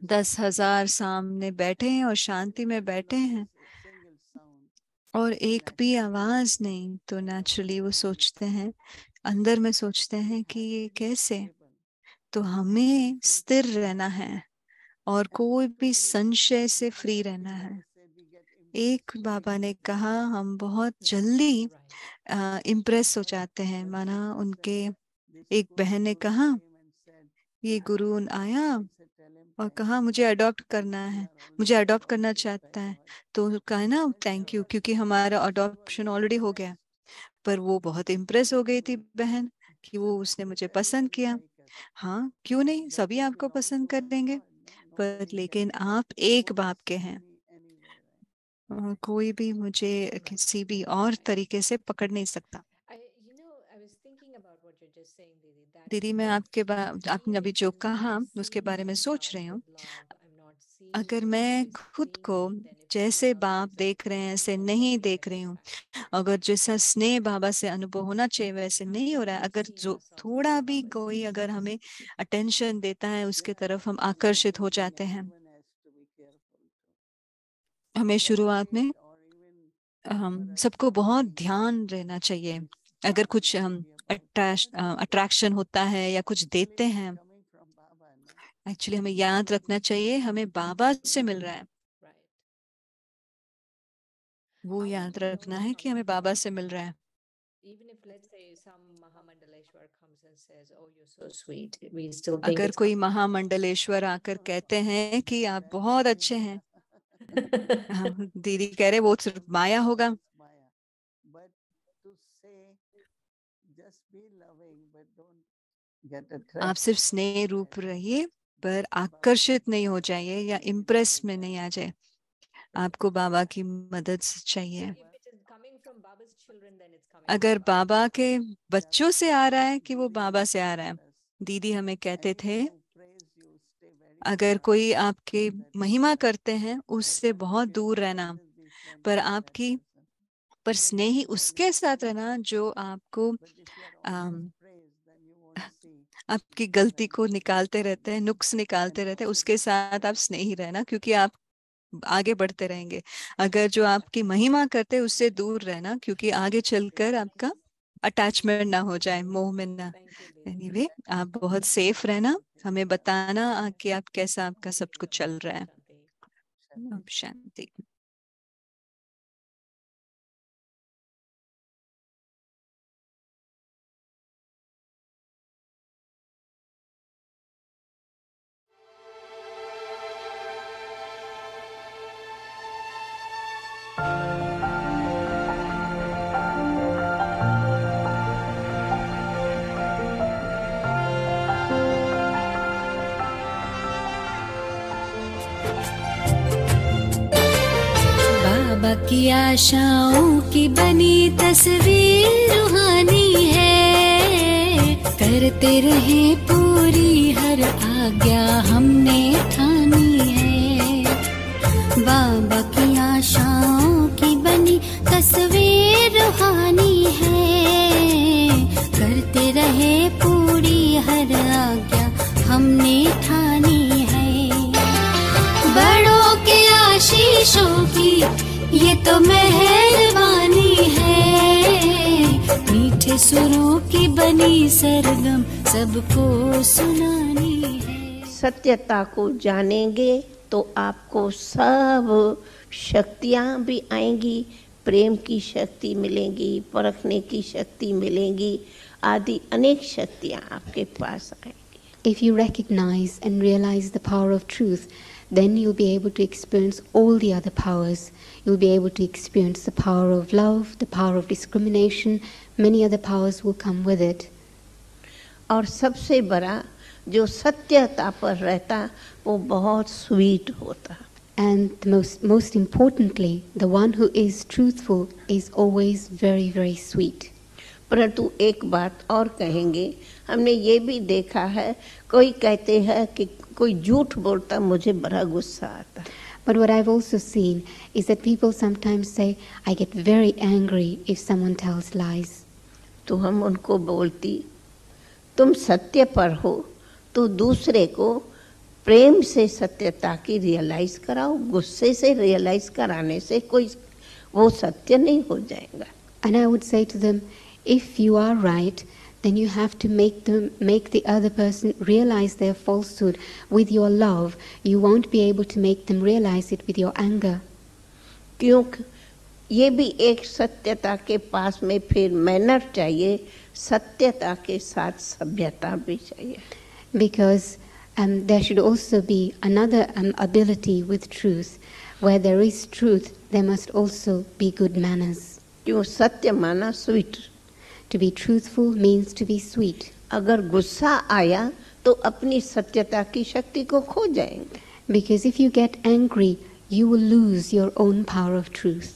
10,000 सामने बैठे हैं और शांति में बैठे हैं और एक भी आवाज नहीं, तो नेचुरली वो सोचते हैं, अंदर में सोचते हैं कि ये कैसे। तो हमें स्थिर रहना है और कोई भी संशय से फ्री रहना है। एक बाबा ने कहा हम बहुत जल्दी इम्प्रेस हो जाते हैं। माना उनके एक बहन ने कहा, ये गुरु आया और कहा मुझे अडॉप्ट करना है, मुझे अडॉप्ट करना चाहता है। तो कहा ना थैंक यू, क्योंकि हमारा अडॉप्शन ऑलरेडी हो गया। पर वो बहुत इम्प्रेस हो गई थी बहन कि वो उसने मुझे पसंद किया। हाँ क्यों नहीं, सभी आपको पसंद कर देंगे, पर लेकिन आप एक बाप के हैं, कोई भी मुझे किसी भी और तरीके से पकड़ नहीं सकता। दीदी मैं आपने अभी जो कहा उसके बारे में सोच रही हूँ। अगर मैं खुद को जैसे बाप देख रहे हैं ऐसे नहीं देख रही हूँ, अगर जैसा स्नेह बाबा से अनुभव होना चाहिए वैसे नहीं हो रहा है, अगर जो थोड़ा भी कोई अगर हमें अटेंशन देता है उसके तरफ हम आकर्षित हो जाते हैं। हमें शुरुआत में हम सबको बहुत ध्यान रहना चाहिए। अगर कुछ हम अट्रैक्शन होता है या कुछ देते हैं, एक्चुअली हमें याद रखना चाहिए हमें बाबा से मिल रहा है। वो याद रखना है कि हमें बाबा से मिल रहा है। अगर कोई महामंडलेश्वर आकर कहते हैं कि आप बहुत अच्छे हैं, दीदी कह रहे वो सिर्फ माया होगा। आप सिर्फ स्नेह रूप रहिए, पर आकर्षित नहीं हो जाइए या इम्प्रेस में नहीं आ जाए। आपको बाबा की मदद चाहिए। अगर बाबा के बच्चों से आ रहा है कि वो बाबा से आ रहा है। दीदी हमें कहते थे अगर कोई आपके महिमा करते हैं उससे बहुत दूर रहना, पर स्नेही उसके साथ रहना जो आपको आपकी गलती को निकालते रहते हैं, नुक्स निकालते रहते हैं, उसके साथ आप स्नेही रहना, क्योंकि आप आगे बढ़ते रहेंगे। अगर जो आपकी महिमा करते हैं उससे दूर रहना, क्योंकि आगे चलकर आपका अटैचमेंट ना हो जाए, मोह में ना। एनीवे आप बहुत सेफ रहना, हमें बताना कि आप कैसा आपका सब कुछ चल रहा है। शांति। बाबा की आशाओं की बनी तस्वीर रूहानी है, करते रहे पूरी हर आज्ञा हमने ठानी है। बाबा की आशाओं की बनी तस्वीर रूहानी है, करते रहे पूरी हर आज्ञा हमने ठानी है। बड़ों के आशीषों की ये तो मेहरबानी है, मीठे के सुरों की बनी सरगम सबको सुनानी है। सत्यता को जानेंगे तो आपको सब शक्तियाँ भी आएंगी, प्रेम की शक्ति मिलेंगी, परखने की शक्ति मिलेंगी, आदि अनेक शक्तियाँ आपके पास आएंगी। If you recognize and realize the power of truth, then you'll be able to experience all the other powers. You'll be able to experience the power of love, the power of discrimination, many other powers will come with it. और सबसे बड़ा जो सत्यता पर रहता वो बहुत स्वीट होता। And most importantly, the one who is truthful is always very, very sweet. परंतु एक बात और कहेंगे, हमने ये भी देखा है, कोई कहते हैं कि कोई झूठ बोलता मुझे बड़ा गुस्सा आता। But what I've also seen is that people sometimes say, I get very angry if someone tells lies. तो हम उनको बोलती, तुम सत्य पर हो तो दूसरे को प्रेम से सत्यता की रियलाइज कराओ, गुस्से से रियलाइज कराने से कोई वो सत्य नहीं हो जाएगा। And I would say to them, if you are right, then you have to make the other person realize their falsehood with your love. You won't be able to make them realize it with your anger. क्योंकि ये भी एक सत्यता के पास में फिर मैनर चाहिए, सत्यता के साथ सभ्यता भी चाहिए। Because there should also be another ability with truth. Where there is truth, there must also be good manners. क्यों सत्य माना sweet. To be truthful means to be sweet. अगर गुस्सा आया तो अपनी सत्यता की शक्ति को खो जाएंगे। Because if you get angry, you will lose your own power of truth.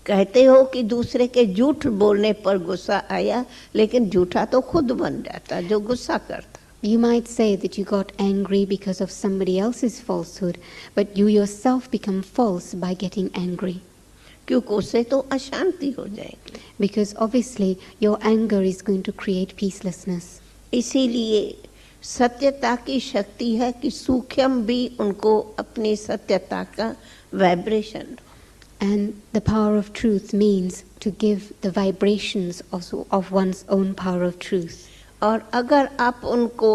कहते हो कि दूसरे के झूठ बोलने पर गुस्सा आया, लेकिन झूठा तो खुद बन जाता जो गुस्सा करता। You might say that you got angry because of somebody else's falsehood, but you yourself become false by getting angry. क्योंकि उससे तो अशांति हो जाएगी। Because obviously your anger is going to create peacelessness. इसीलिए सत्यता की शक्ति है कि सूक्ष्म भी उनको अपनी सत्यता का vibration. And the power of truth means to give the vibrations also of one's own power of truth. और अगर आप उनको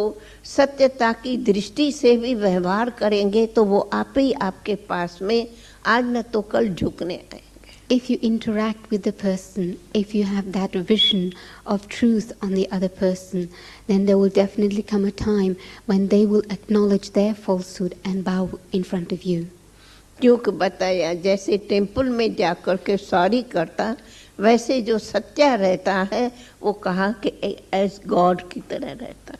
सत्यता की दृष्टि से भी व्यवहार करेंगे तो वो आप ही आपके पास में आज न तो कल झुकने आएंगे। If you interact with the person, if you have that vision of truth on the other person, then there will definitely come a time when they will acknowledge their falsehood and bow in front of you. क्योंकि बताया जैसे टेम्पल में जाकर के सॉरी करता, वैसे जो सत्य रहता है वो कहा कि एज गॉड की तरह रहता।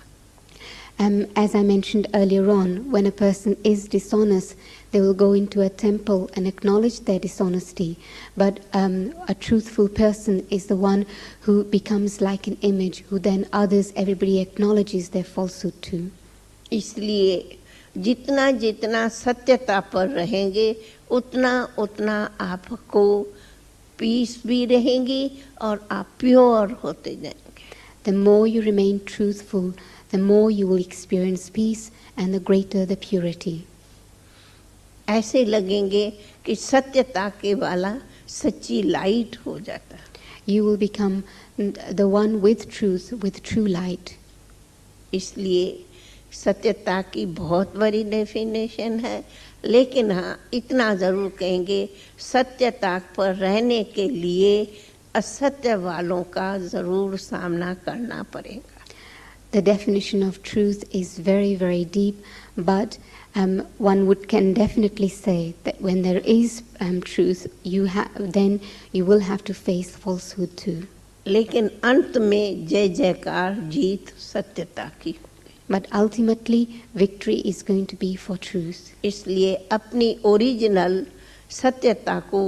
As I mentioned earlier on, when a person is dishonest, they will go into a temple and acknowledge their dishonesty. But a truthful person is the one who becomes like an image, who then everybody acknowledges their falsehood to. इसलिए जितना जितना सत्यता पर रहेंगे, उतना उतना आपको पीस भी रहेंगी और आप प्योर होते जाएंगे। The more you remain truthful, the more you will experience peace and the greater the purity. ऐसे लगेंगे कि सत्यता के वाला सच्ची लाइट हो जाता। You will become the one with truth, with true light. इसलिए सत्यता की बहुत बड़ी डेफिनेशन है, लेकिन हाँ इतना ज़रूर कहेंगे, सत्यता पर रहने के लिए असत्य वालों का ज़रूर सामना करना पड़ेगा। The definition of truth is very, very deep, but one can definitely say that when there is truth, then you will have to face falsehood too. लेकिन अंत में जय जयकार जीत सत्यता की। But ultimately, victory is going to be for truth. इसलिए अपनी ओरिजिनल सत्यता को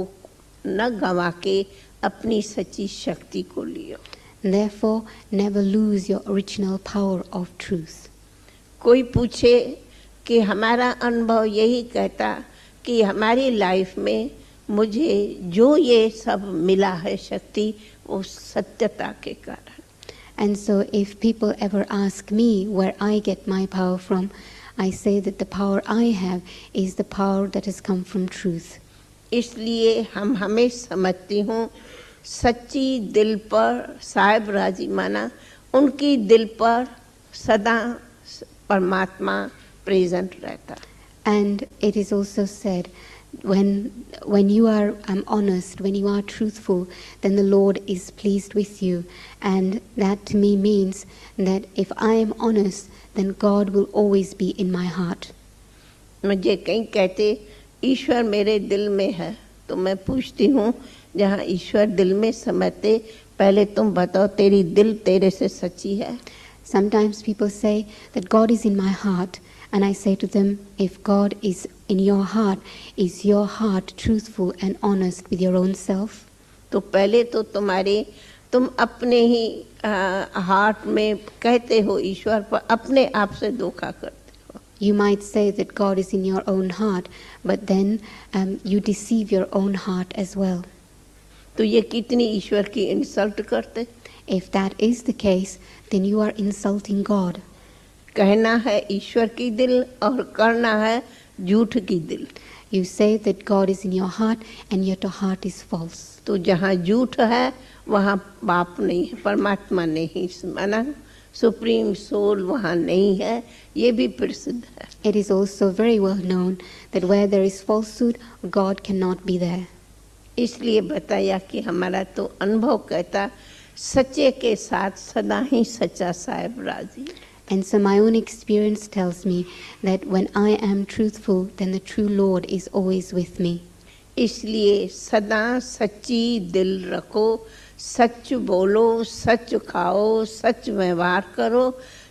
न गंवा के अपनी सच्ची शक्ति को लियो। Therefore, never lose your original power of truth. कोई पूछे कि हमारा अनुभव यही कहता कि हमारी लाइफ में मुझे जो ये सब मिला है शक्ति, वो सत्यता के कारण। And so if people ever ask me where I get my power from, I say that the power I have is the power that has come from truth. इसलिए हम हमें समझती हूँ सच्ची दिल पर साहेब राजी माना उनकी दिल पर सदा परमात्मा प्रेजेंट रहता। And it is also said, when you are honest, when you are truthful, then the Lord is pleased with you. And that to me means that if I am honest, then God will always be in my heart. मुझे कहीं कहते ईश्वर मेरे दिल में है, तो मैं पूछती हूँ जहाँ ईश्वर दिल में समझते, पहले तुम बताओ तेरी दिल तेरे से सच्ची है? Sometimes people say that God is in my heart, and I say to them, if God is in your heart, is your heart truthful and honest with your own self? तो पहले तो तुम अपने ही हार्ट में कहते हो ईश्वर, पर अपने आप से धोखा करते हो। You might say that God is in your own heart, but then you deceive your own heart as well. तो ये कितनी ईश्वर की इंसल्ट करते? If that is the case, then you are insulting God. कहना है ईश्वर की दिल और करना है झूठ की दिल। You say that God is in your heart and yet your heart is false. तो जहाँ झूठ है वहाँ बाप नहीं है, परमात्मा नहीं माना, सुप्रीम सोल वहाँ नहीं है, ये भी प्रसिद्ध है। It is also very well known that where there is falsehood, God cannot be there. इसलिए बताया कि हमारा तो अनुभव कहता सच्चे के साथ सदा ही सच्चा साहेब राजी। And so my own experience tells me that when I am truthful, then the true Lord is always with me. इसलिए सदा सच्ची दिल रखो, सच बोलो, सच खाओ, सच व्यवहार करो,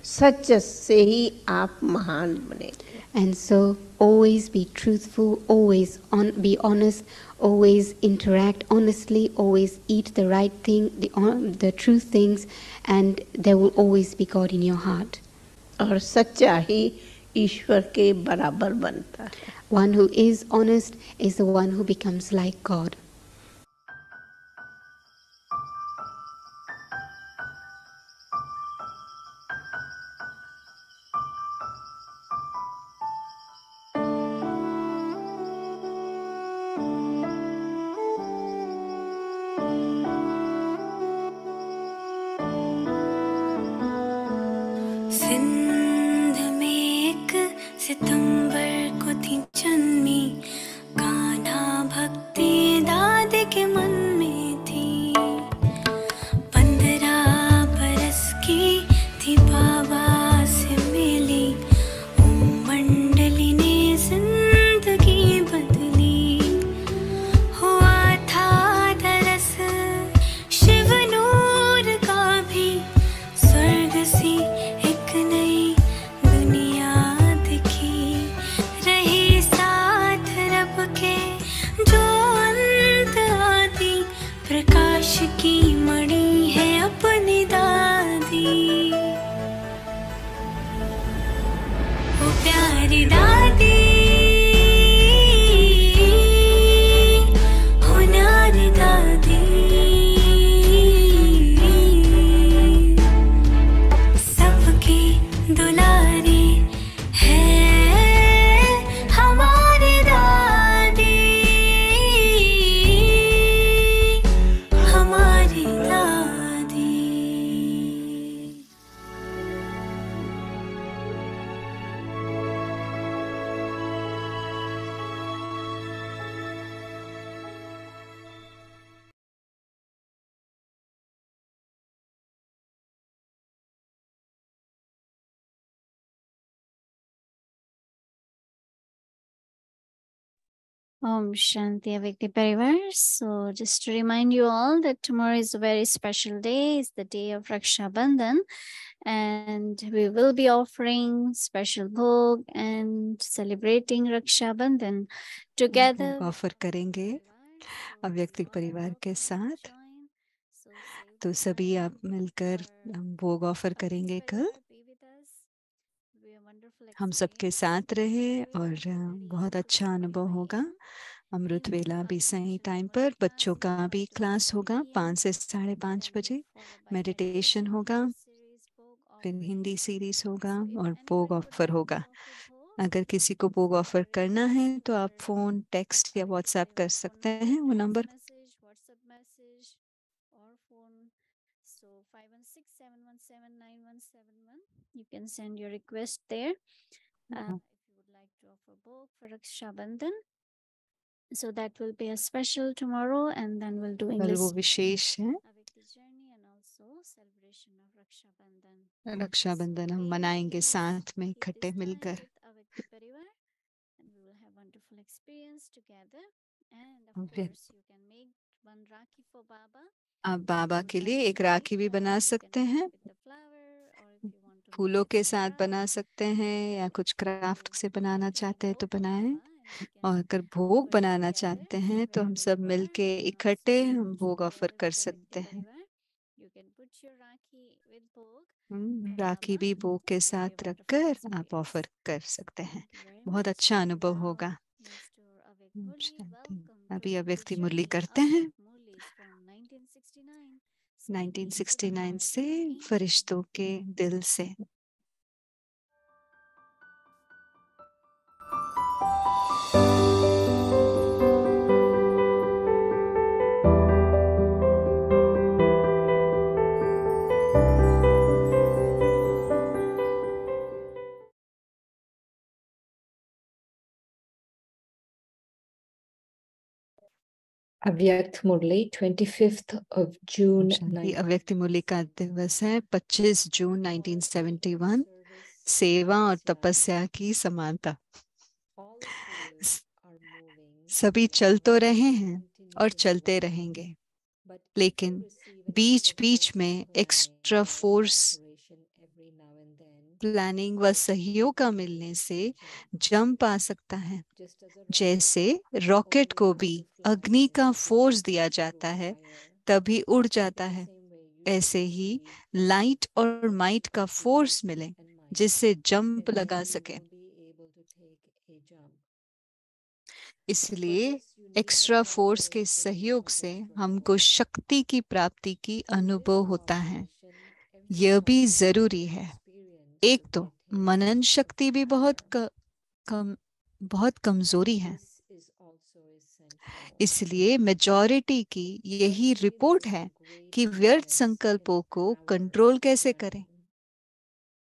सच से ही आप महान बनेंगे। And so always be truthful, always be honest, always interact honestly, always eat the right thing, the true things, and there will always be God in your heart. और सच्चा ही ईश्वर के बराबर बनता है। One who is honest is the one who becomes like God. Sindh में एक सितंबर को थी जन्मी, कान्हा भक्ति दादी के मन में थी। 15 बरस की थी बाबा से मिली, ओम मंडली ने जिंदगी बदली। हुआ था दरस शिव नूर का भी, स्वर्ग सी एक नई दुनिया दिखी। रही साथ रब के जो अंत आदि, प्रकाश की मणि है अपनी दादी। वो प्यारी दादी, होनारी दादी, सबकी दुलारी है हमारी दादी, हमारी दादी। Om Shanti Avyakti Parivar. So just to remind you all that tomorrow is a very special day. It's the day of Raksha Bandhan, and we will be offering special bhog and celebrating Raksha Bandhan together. Offer करेंगे अव्यक्तिक परिवार के साथ, तो सभी आप मिलकर हम भोग ऑफर करेंगे कल। हम सबके साथ रहे और बहुत अच्छा अनुभव होगा। अमृत वेला भी सही टाइम पर, बच्चों का भी क्लास होगा 5 से 5:30 बजे, मेडिटेशन होगा, फिर हिंदी सीरीज होगा और भोग ऑफर होगा। अगर किसी को भोग ऑफर करना है तो आप फोन, टेक्स्ट या व्हाट्सएप कर सकते हैं। वो number 6717971. You can send your request there. If you would like to offer bhog for Raksha Bandhan, so that will be a special tomorrow, and then we'll do कल English वो विशेष है, Avikti journey and also celebration of Raksha Bandhan. Rakshabandhan हम So मनाएंगे please साथ में keep इकट्ठे this मिलकर। time with Avikti Parivar, and we will have wonderful experience together. And of अव्यक्त course, you can make one Rakhi for Baba. आप If बाबा you would के like लिए to एक राखी भी make, बना you सकते can make हैं, with the flower, or if you want to make फूलों it के with साथ craft. बना सकते हैं, या कुछ क्राफ्ट से So बनाना make one चाहते हैं तो bhog for बनाएं। Baba, and we can और अगर भोग offer it बनाना together चाहते हैं तो हम सब wherever you मिलके are, and इकट्ठे also हम भोग ऑफर together कर with सकते Avikti हैं। Parivar. You can put your Rakhi with bhog rakhi Baba. भी भोग के It will be a साथ wonderful रखकर आप ऑफर experience. कर सकते हैं, Thank you very बहुत much. अच्छा And अनुभव now होगा। moves to Avik Murli. Shanti. Welcome to अभी English अव्यक्ति मुरली journey. करते हैं। Avik Murli is from 1969. Speaking to the 1969 heart से of India. फरिश्तों के दिल से। Avyakt Murli, 25th of June. अव्यक्ति मुरली का दिवस है 25 जून 1971। सेवा और तपस्या की समानता। सभी चल तो रहे हैं और चलते रहेंगे, लेकिन बीच बीच में एक्स्ट्रा फोर्स, प्लानिंग व सहयोग का मिलने से जंप आ सकता है। जैसे रॉकेट को भी अग्नि का फोर्स दिया जाता है तभी उड़ जाता है, ऐसे ही लाइट और माइट का फोर्स मिले जिससे जंप लगा सके। इसलिए एक्स्ट्रा फोर्स के सहयोग से हमको शक्ति की प्राप्ति की अनुभव होता है। यह भी जरूरी है। एक तो मनन शक्ति भी बहुत कमजोरी है, इसलिए मेजॉरिटी की यही रिपोर्ट है कि व्यर्थ संकल्पों को कंट्रोल कैसे करें।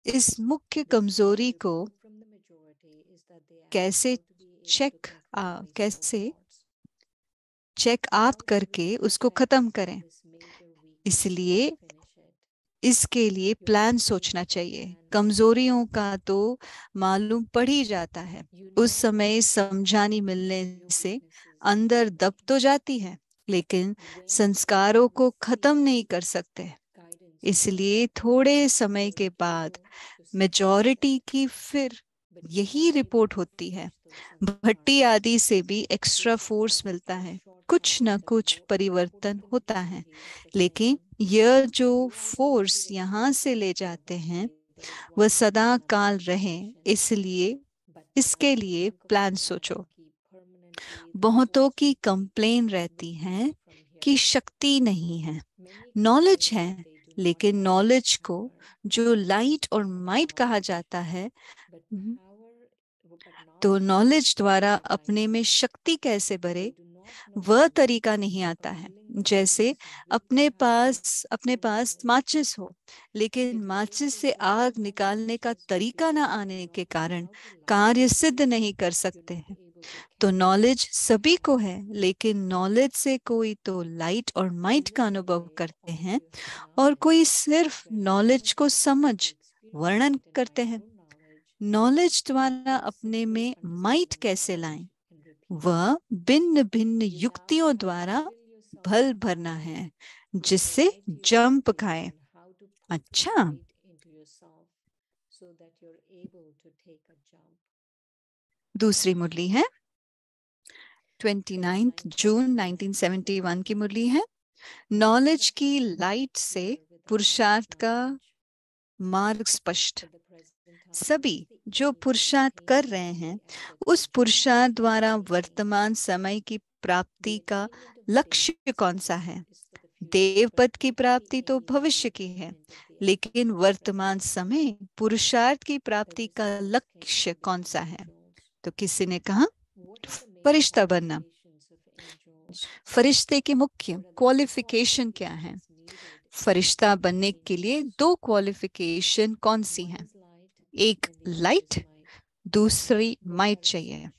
इस मुख्य कमजोरी को कैसे चेक आप करके उसको खत्म करें। इसलिए इसके लिए प्लान सोचना चाहिए। कमजोरियों का तो मालूम पड़ ही जाता है, उस समय समझानी मिलने से अंदर दब तो जाती है, लेकिन संस्कारों को खत्म नहीं कर सकते। इसलिए थोड़े समय के बाद मेजॉरिटी की फिर यही रिपोर्ट होती है। भट्टी आदि से भी एक्स्ट्रा फोर्स मिलता है, कुछ न कुछ परिवर्तन होता है, लेकिन यह जो फोर्स यहाँ से ले जाते हैं वह सदा काल रहे, इसलिए इसके लिए प्लान सोचो। बहुतों की कंप्लेन रहती है कि शक्ति नहीं है, नॉलेज है, लेकिन नॉलेज को जो लाइट और माइट कहा जाता है, तो नॉलेज द्वारा अपने में शक्ति कैसे भरे वह तरीका नहीं आता है। जैसे अपने पास माचिस हो, लेकिन माचिस से आग निकालने का तरीका ना आने के कारण कार्य सिद्ध नहीं कर सकते हैं। तो नॉलेज सभी को है, लेकिन नॉलेज से कोई तो लाइट और माइट का अनुभव करते हैं और कोई सिर्फ नॉलेज को समझ वर्णन करते हैं। नॉलेज द्वारा अपने में माइट कैसे लाएं, वह भिन्न भिन्न युक्तियों द्वारा भल भरना है जिससे जंप खाए। अच्छा, दूसरी मुरली है 29 जून 1971 की मुरली है। नॉलेज की लाइट से पुरुषार्थ का मार्ग स्पष्ट। सभी जो पुरुषार्थ कर रहे हैं उस पुरुषार्थ द्वारा वर्तमान समय की प्राप्ति का लक्ष्य कौन सा है। देव पद की प्राप्ति तो भविष्य की है, लेकिन वर्तमान समय पुरुषार्थ की प्राप्ति का लक्ष्य कौन सा है। तो किसी ने कहा फरिश्ता बनना। फरिश्ते की मुख्य क्वालिफिकेशन क्या है। फरिश्ता बनने के लिए 2 क्वालिफिकेशन कौन सी हैं? एक लाइट, दूसरी माइट चाहिए।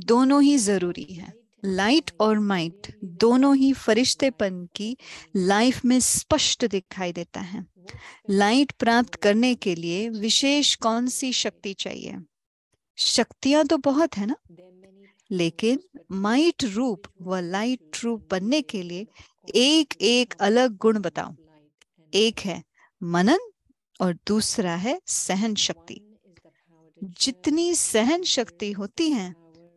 दोनों ही जरूरी है। लाइट और माइट दोनों ही फरिश्तेपन की लाइफ में स्पष्ट दिखाई देता है। लाइट प्राप्त करने के लिए विशेष कौन सी शक्ति चाहिए? शक्तियां तो बहुत है ना, लेकिन माइट रूप व लाइट रूप बनने के लिए एक एक अलग गुण बताओ। एक है मनन और दूसरा है सहन शक्ति। जितनी सहन शक्ति होती है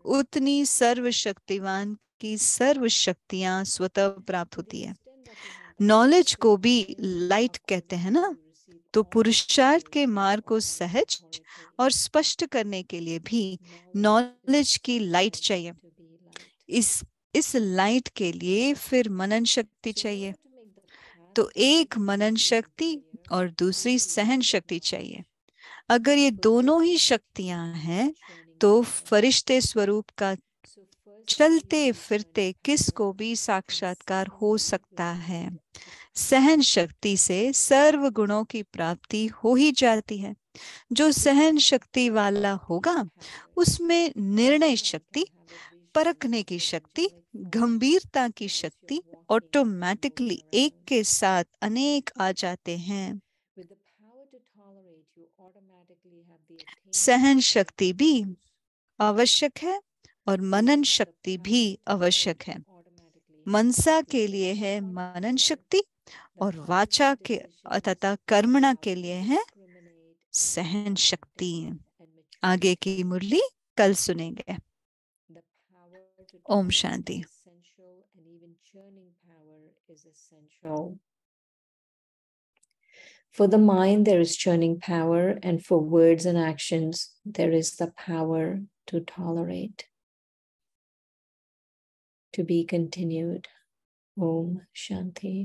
उतनी सर्वशक्तिवान की सर्व शक्तियां स्वतः प्राप्त होती है। नॉलेज को भी लाइट कहते हैं ना, तो पुरुषार्थ के मार्ग को सहज और स्पष्ट करने के लिए भी नॉलेज की लाइट चाहिए। इस लाइट के लिए फिर मनन शक्ति चाहिए। तो एक मनन शक्ति और दूसरी सहन शक्ति चाहिए। अगर ये दोनों ही शक्तियां हैं तो फरिश्ते स्वरूप का चलते फिरते किसको भी साक्षात्कार हो सकता है। सहन शक्ति से सर्व गुणों की प्राप्ति हो ही जाती है। जो सहन शक्ति वाला होगा उसमें निर्णय शक्ति, परखने की शक्ति, गंभीरता की शक्ति ऑटोमेटिकली एक के साथ अनेक आ जाते हैं। सहन शक्ति भी आवश्यक है और मनन शक्ति भी आवश्यक है। मनसा के लिए है मनन शक्ति और वाचा के तथा कर्मणा के लिए है सहन शक्ति। आगे की मुरली कल सुनेंगे। Om Shanti. For the mind, there is churning power, and for words and actions, there is the power to tolerate. To be continued. Om Shanti.